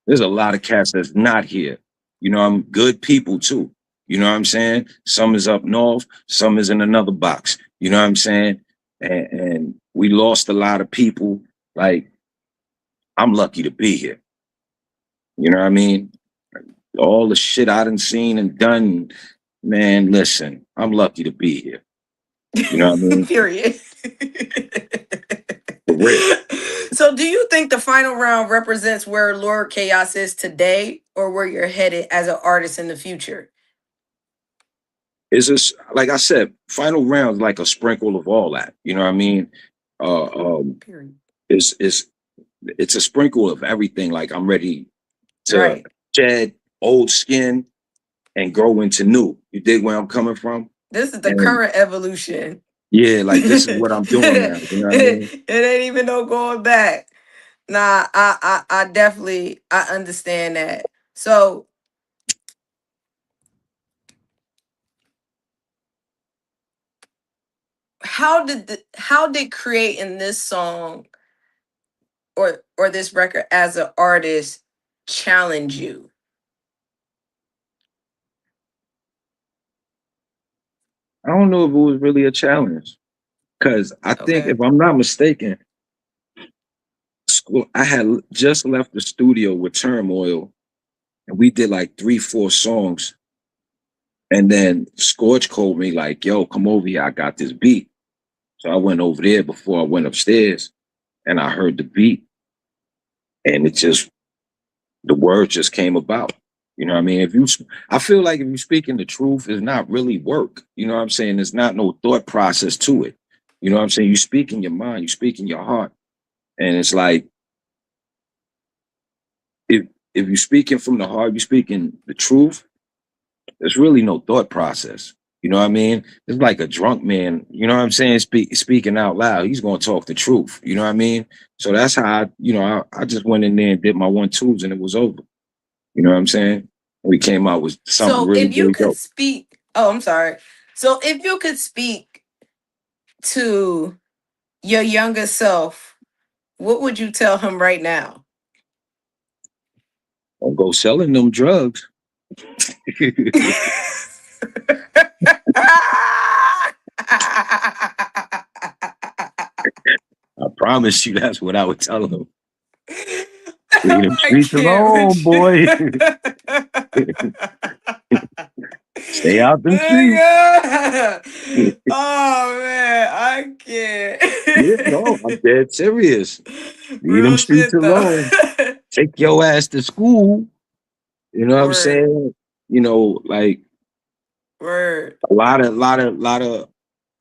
There's a lot of cats that's not here. I'm good people too. You know what I'm saying? Some is up north, some is in another box. You know what I'm saying? And we lost a lot of people. Like, I'm lucky to be here. You know what I mean? All the shit I done seen and done, man, listen, I'm lucky to be here. You know what I mean? Period. For real. So, do you think the final round represents where Lord Chaos is today or where you're headed as an artist in the future? It's just like I said, final round like a sprinkle of all that. You know what I mean? Uh, um, Period. it's it's a sprinkle of everything. Like I'm ready to Right. shed old skin and grow into new. You dig where I'm coming from? This is the And current evolution. yeah, like this is what I'm doing now. You know what I mean? It ain't even no going back. Nah, I definitely I understand that. So how did creating this song or this record as an artist challenge you? I don't know if it was really a challenge because I think Okay. if I'm not mistaken, school I had just left the studio with Turmoil and we did like 3, 4 songs And then Scorch called me like, yo, come over here. I got this beat. So I went over there before I went upstairs and I heard the beat and it just, the words just came about. You know what I mean? I feel like if you're speaking the truth, it's not really work. You know what I'm saying? There's not no thought process to it. You know what I'm saying? You speak in your mind, you speak in your heart. And it's like, if if you're speaking from the heart, you're speaking the truth, there's really no thought process. You know what I mean? It's like a drunk man, you know what I'm saying? Speaking out loud, he's going to talk the truth. You know what I mean? So that's how I just went in there and did my 1 2s and it was over. You know what I'm saying? We came out with something So really, if you really could dope. speak, oh, I'm sorry. So if you could speak to your younger self, what would you tell him right now? Don't go selling them drugs. I promise you that's what I would tell them. Leave them I streets can't alone, with you. boy. Stay out them streets. Oh man, I Yeah, no, I'm can't. dead serious. Leave them Real streets shit though. alone. Take your ass to school. You know what I'm Word, saying? Like word, a lot of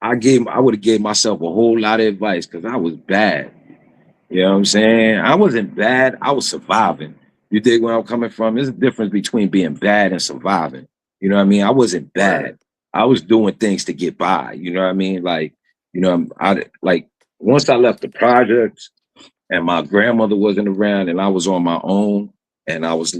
I would have gave myself a whole lot of advice because I was bad. You know what I'm saying? I wasn't bad, I was surviving. You dig where I'm coming from? There's a difference between being bad and surviving. You know what I mean? I wasn't word, bad. I was doing things to get by. You know what I mean? Like, I like once I left the projects and my grandmother wasn't around and I was on my own and I was,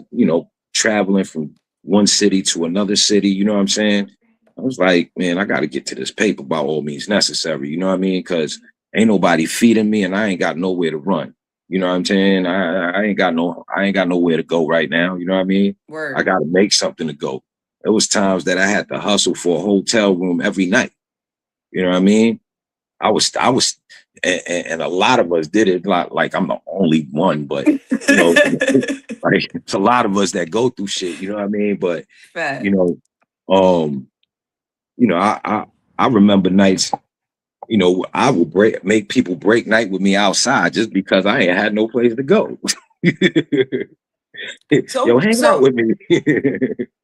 traveling from one city to another city, you know what I'm saying? I was like, man, I got to get to this paper by all means necessary, you know what I mean? Because ain't nobody feeding me and I ain't got nowhere to run. You know what I'm saying? I ain't got nowhere to go right now, you know what I mean? I word. got to make something to go. There was times that I had to hustle for a hotel room every night. You know what I mean? I was, and a lot of us did it. Like I'm the only one, but you know, like it's a lot of us that go through shit. You know what I mean? But you Fact. know, um, I remember nights. I would make people break night with me outside just because I ain't had no place to go. Yo, So, hang out so with me.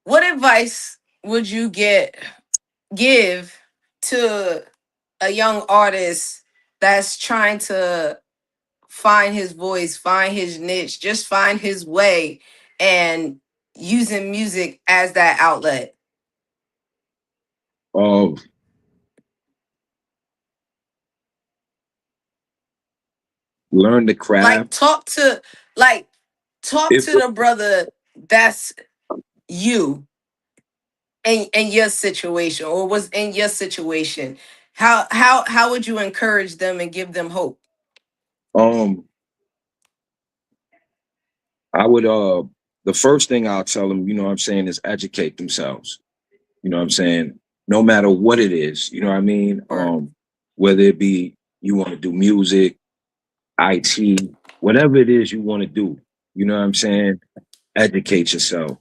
what advice would you give to a young artist that's trying to find his voice, find his niche, just find his way, and using music as that outlet? um, Learn the Like craft. like talk If to the brother that's you in your situation or was in your situation. How would you encourage them and give them hope? um, I would the first thing I'll tell them, what I'm saying, is educate themselves. You know what I'm saying? No matter what it is, you know what I mean? Or Whether it be you want to do music, IT, whatever it is you want to do, you know what I'm saying? Educate yourself.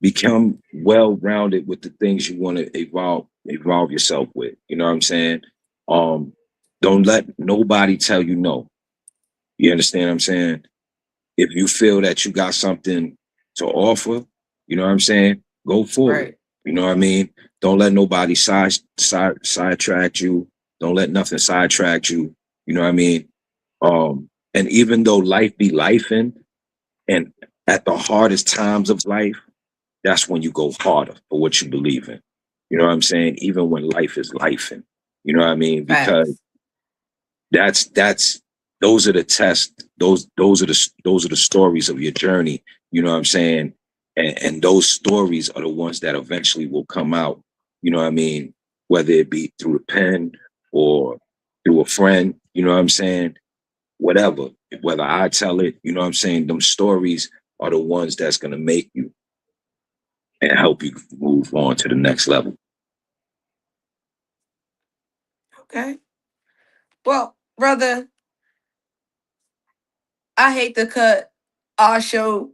Become well rounded with the things you want to evolve yourself with. You know what I'm saying? Um, don't let nobody tell you no. You understand what I'm saying? If you feel that you got something to offer, you know what I'm saying? Go for it. right. You know what I mean? Don't let nobody sidetrack you. Don't let nothing sidetrack you. You know what I mean? And even though life be lifing, and at the hardest times of life, that's when you go harder for what you believe in. You know what I'm saying? Even when life is lifing. You know what I mean? Because Facts. that's those are the tests, those are the stories of your journey, you know what I'm saying? And those stories are the ones that eventually will come out, you know what I mean, whether it be through a pen or through a friend, you know what I'm saying, whatever, whether I tell it, you know what I'm saying, them stories are the ones that's going to make you and help you move on to the next level. Okay. Well, brother, I hate to cut our show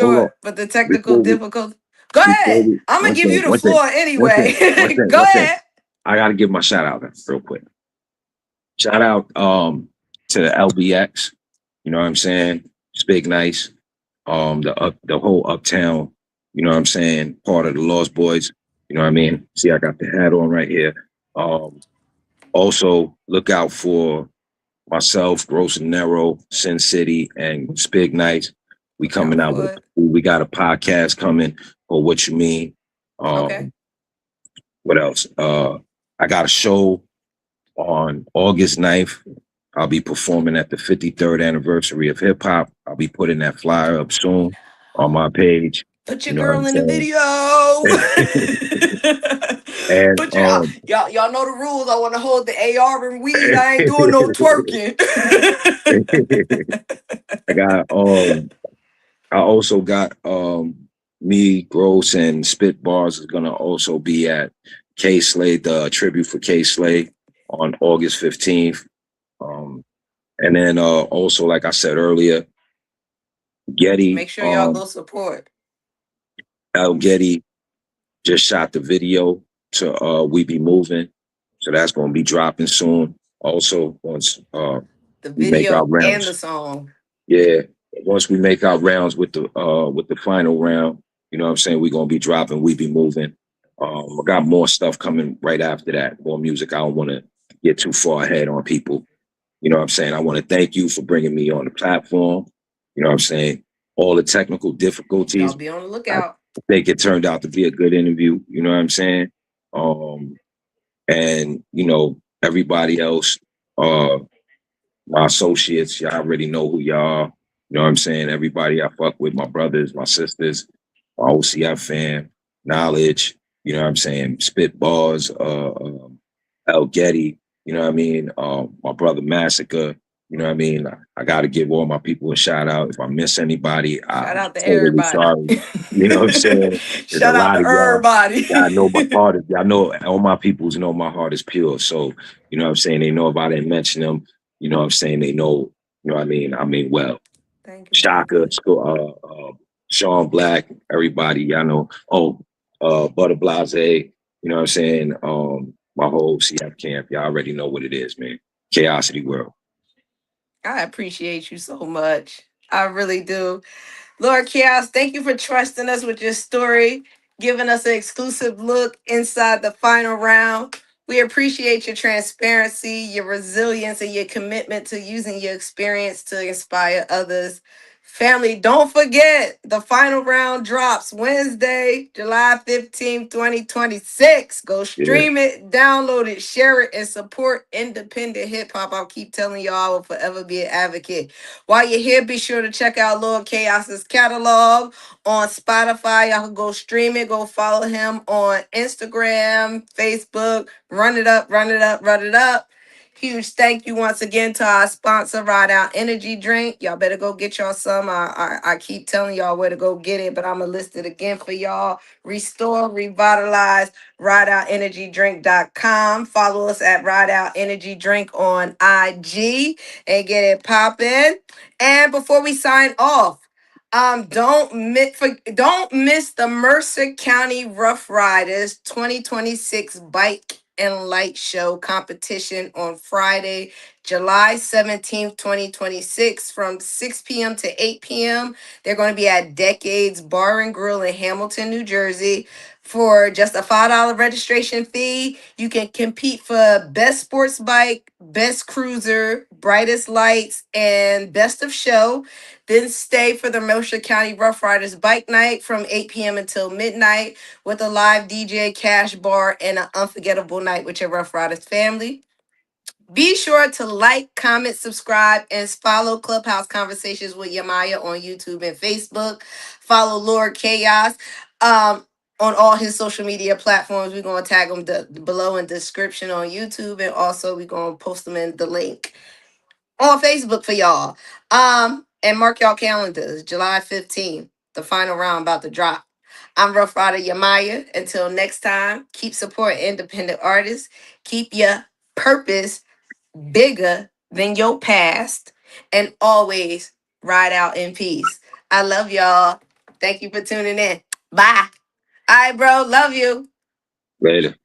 Hold on, short, but the technical before we difficult. Go before ahead. we, I'm gonna one give thing, you the one thing, floor one anyway. thing, one thing, Go one thing. ahead. I got to give my shout out real quick. Shout out to the LBX. You know what I'm saying? It's big nice. The whole uptown. You know what I'm saying? Part of the Lost Boys. You know what I mean? See, I got the hat on right here. Um, Also, look out for myself, Gross and Narrow, Sin City, and Spig Nights. We Look coming out out for with it. we got a podcast coming for What You Mean. Okay. Um, what else? I got a show on August 9th. I'll be performing at the 53rd anniversary of hip hop. I'll be putting that flyer up soon on my page. Put You your know what I'm girl in the saying? video. And Put your y'all know the rules. I want to hold the AR and weed. I ain't doing no I twerking. got I also got me, Gross, and Spit Bars is gonna also be at K Slade, the tribute for K Slade on August 15th. Um, and then also, like I said earlier, Getty, Make sure y'all go support. Al Getty just shot the video to We Be Moving. So that's gonna be dropping soon. Also, once The we make our video and the rounds. song. Yeah, once we make our rounds with the final round, you know what I'm saying, we're gonna be dropping, we be moving. I got more stuff coming right after that, more music. I don't want to get too far ahead on people. You know what I'm saying? I want to thank you for bringing me on the platform. You know what I'm saying? All the technical Y'all difficulties, be on the I lookout. think it turned out to be a good interview. You know what I'm saying? Um, and you know, everybody else, uh, my associates, y'all already know who y'all are. You know what I'm saying? Everybody I fuck with, my brothers, my sisters, my OCF fam, Knowledge, you know what I'm saying? Spitballs, El Getty, you know what I mean? My brother Massacre, you know what I mean? I got to give all my people a shout out. If I miss anybody, Shout I'm out to totally everybody. sorry. You know what I'm saying? There's a Shout out lot to of y'all. everybody. Yeah, I know my heart is, I know all my peoples know my heart is pure. So, you know what I'm saying? They know if I didn't mention them, you know what I'm saying? They know, you know what I mean? I mean, well, Thank you, Shaka, baby. Sean Black, everybody, y'all know. Oh, Butter Blase, you know what I'm saying? My whole CF camp, y'all already know what it is, man. Chaosity World. I appreciate you so much. I really do. Lord Chaos, thank you for trusting us with your story, giving us an exclusive look inside the final round. We appreciate your transparency, your resilience, and your commitment to using your experience to inspire others. Family, don't forget the final round drops Wednesday, July 15th, 2026. Go Yeah. stream it, download it, share it, and support independent hip hop. I'll keep telling y'all I will forever be an advocate. While you're here, be sure to check out Lord Chaos's catalog on Spotify. Y'all can go stream it, go follow him on Instagram, Facebook. Run it up, run it up, run it up. Huge thank you once again to our sponsor, Ride Out Energy Drink. Y'all better go get y'all some. I keep telling y'all where to go get it, but I'm going to list it again for y'all. Restore, revitalize, rideoutenergydrink.com. Follow us at Ride Out Energy Drink on IG and get it popping. And before we sign off, don't miss the Mercer County Ruff Ryders 2026 Bike and Light Show competition on Friday, July 17th, 2026, from 6 p.m. to 8 p.m. They're going to be at Decades Bar and Grill in Hamilton, New Jersey. For just a $5 registration fee, you can compete for best sports bike, best cruiser, brightest lights, and best of show. Then stay for the Mercer County Rough Riders Bike Night from 8 p.m. until midnight with a live DJ, cash bar, and an unforgettable night with your Rough Riders family. Be sure to like, comment, subscribe, and follow Clubhouse Conversations with Yemaya on YouTube and Facebook. Follow Lord Chaos on all his social media platforms. We're going to tag them below in description on YouTube, and also we're going to post them in the link on Facebook for y'all. And mark y'all calendars, July 15th, the final round about to drop. I'm Ruff Ryder Yemaya. Until next time, keep supporting independent artists. Keep your purpose bigger than your past, and always ride out in peace. I love y'all. Thank you for tuning in. Bye. All right, bro. Love you. Later.